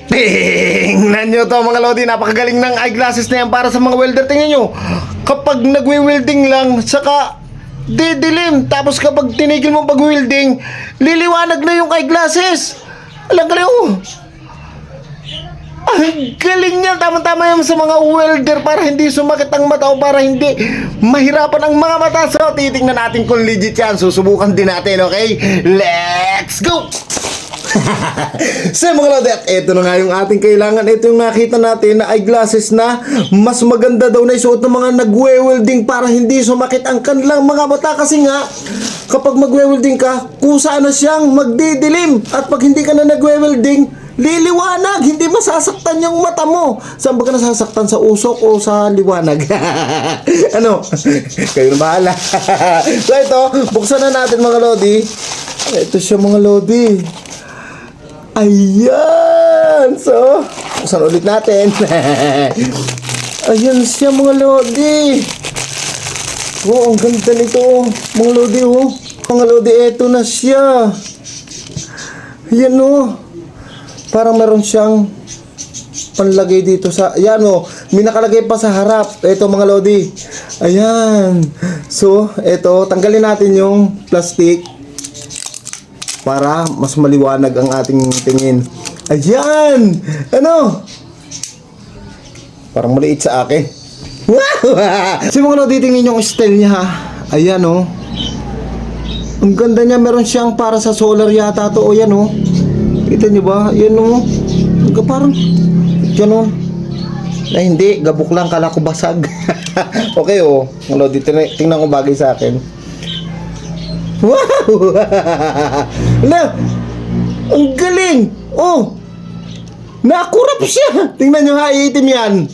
Tingnan nyo to mga lodi, napakagaling ng eyeglasses na yan para sa mga welder. Tingnan nyo, kapag nagwe-welding lang, saka didilim. Tapos kapag tinigil mo pag-welding, liliwanag na yung eyeglasses. Alam ka lang, ang galing niya. Tama-tama yan sa mga welder para hindi sumakit ang mata o para hindi mahirapan ang mga mata. So, titingnan natin kung legit yan. Susubukan din natin, okay? Let's go! So mga lodi, at ito na nga yung ating kailangan. Ito yung nakita natin na eyeglasses na mas maganda daw na isuot ng mga nagwe-welding para hindi sumakit ang kanilang mga mata. Kasi nga, kapag magwe-welding ka, kusa na siyang magdidilim. At pag hindi ka na nagwe-welding, liliwanag, hindi masasaktan yung mata mo. Saan ba ka nasasaktan? Sa usok o sa liwanag? Ano? Kayo na bahala. So ito, buksan na natin mga lodi. Ito siya mga lodi. Ayan! So, buksan ulit natin. Ayan siya mga lodi. Oh, ang ganda nito mga lodi, oh. Mga lodi, eto na siya. Ayan, oh. Parang meron siyang panlagay dito sa, ayan, oh. May nakalagay pa sa harap. Eto mga lodi. Ayan. So, eto, tanggalin natin yung plastic para mas maliwanag ang ating tingin. Ayan! Ano? Parang maliit sa akin. Wow! So mga lodi, tingin yung style niya ha. Ayan oh. Ang ganda niya. Meron siyang para sa solar yata to. O yan oh. Kita niyo ba? Yan oh. Parang yan oh. Ay hindi. Gabok lang. Kala ko basag. Okay oh. Mga lodi, tingnan ko bagay sa akin. Wow! Ala! Ang galing! Oh! Nakurap siya! Tingnan nyo ha, iitim yan.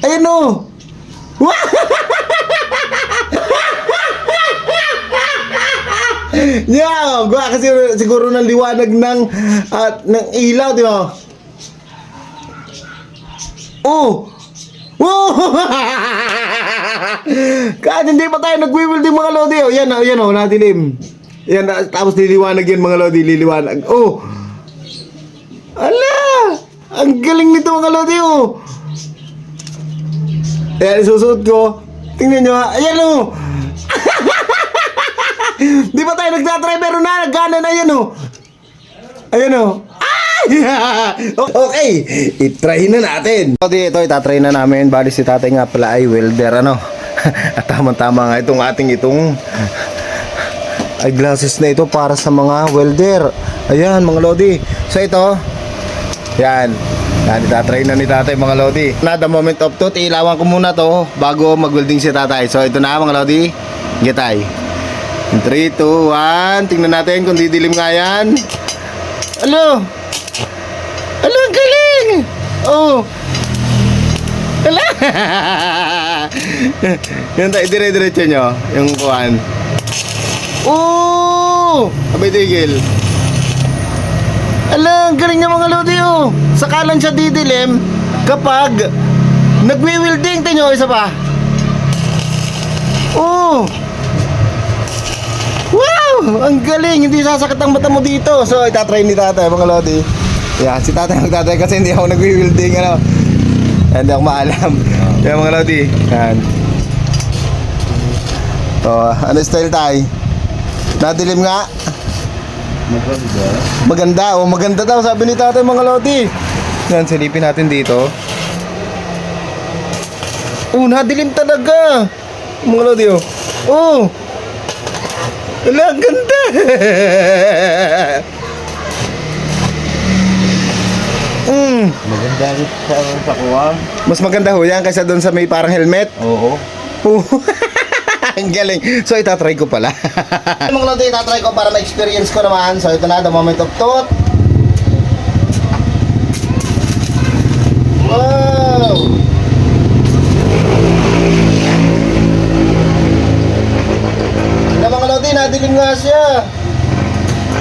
Ayan oh! Wow! Yeah! Gawa kasi siguro ng liwanag ng ilaw, di ba? Oh! Wow! Kahit hindi pa tayo nagwi-welding mga lodi, oh. Yan oh, nadilim. Yan, tapos liliwanag yan mga lodi, liliwanag. Oh! Ala! Ang galing nito mga lodi, oh. Ayan, isusuot ko. Tingnan nyo ha. Ayan oh! Di pa tayo nagtatry pero nagana na yan oh. Ayan oh. Okay, itry na natin. Ito, itatry na namin. Bali si tatay nga pala ay welder, ano. At tama-tama nga itong eyeglasses na ito para sa mga welder. Ayan mga lodi. So ito, yan, itatry na ni tatay mga lodi. Na the moment of truth, ilawan ko muna to bago mag-welding si tatay. So ito na mga lodi. Getay 3, 2, 1. Tingnan natin kung didilim nga yan. Alo, ang galing! Oh! Ala! Yan tayo, dire-diretso nyo. Yung kuhan. Oh! Abay, tigil. Ala, ang galing niya mga lodi, oh! Sakalan siya didilim kapag nagwi-welding. Tingnan nyo, isa pa. Oh! Wow! Ang galing! Hindi sasakit ang mata mo dito. So, itatry ni tatay mga lodi. Yeah, si tatay magtatry kasi hindi ako nagwi-welding, ano. Hindi ako maalam. Yan mga lodi. Yan. So, ano style tayo? Nadilim nga. Maganda. Oh, maganda daw sabi ni tatay mga lodi. Yan, silipin natin dito. Oh, nadilim talaga. Mga lodi, oh. Oh! Wala, ang ganda. Maganda rin sa kuwang. Mas maganda ho yan kaysa doon sa may parang helmet. Oo. Ang galing. So itatry ko pala. Mga lodi, itatry ko para ma-experience ko naman. So ito na, the moment of truth. Wow! Ano mga lodi, nadilim nga siya.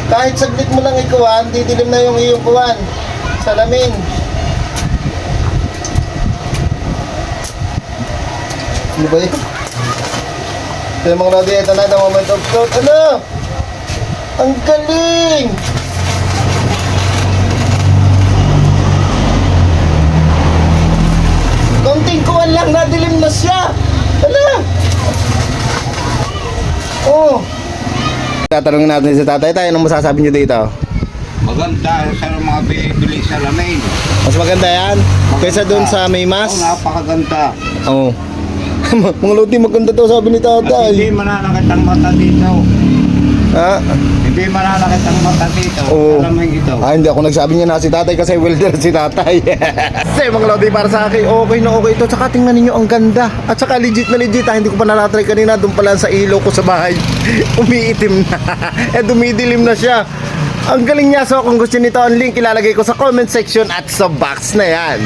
Kahit saglit mo lang ikuwan, didilim na yung iyong kuwan. Salamin. Ano ba yun? So yung mga lodi, ito na, the moment of truth. Ano? Ang galing! Tatanungin natin si tatay tayo, anong masasabi niyo dito? Maganda sa mga bibili sa lamin. Mas maganda yan? Kaysa doon sa may mas? Oo, napakaganda. Oo. Mga lodi, maganda daw sabi ni At hindi tatay. mananakit ang mata dito. Ha? Hindi mananakit ang mata dito. Oo. Sa lamin ito. Hindi ako nagsabi niya na si tatay kasi welder si tatay. Kasi mga lodi, para sa akin, okay na okay ito. Tsaka tingnan ninyo, ang ganda. At saka legit na legit. Hindi ko pa nalatry kanina. Doon pala sa ilaw ko sa bahay. Umiitim na. Dumidilim na siya. Ang galing niya. So kung gusto nito, ang link ilalagay ko sa comment section at sa box na yan.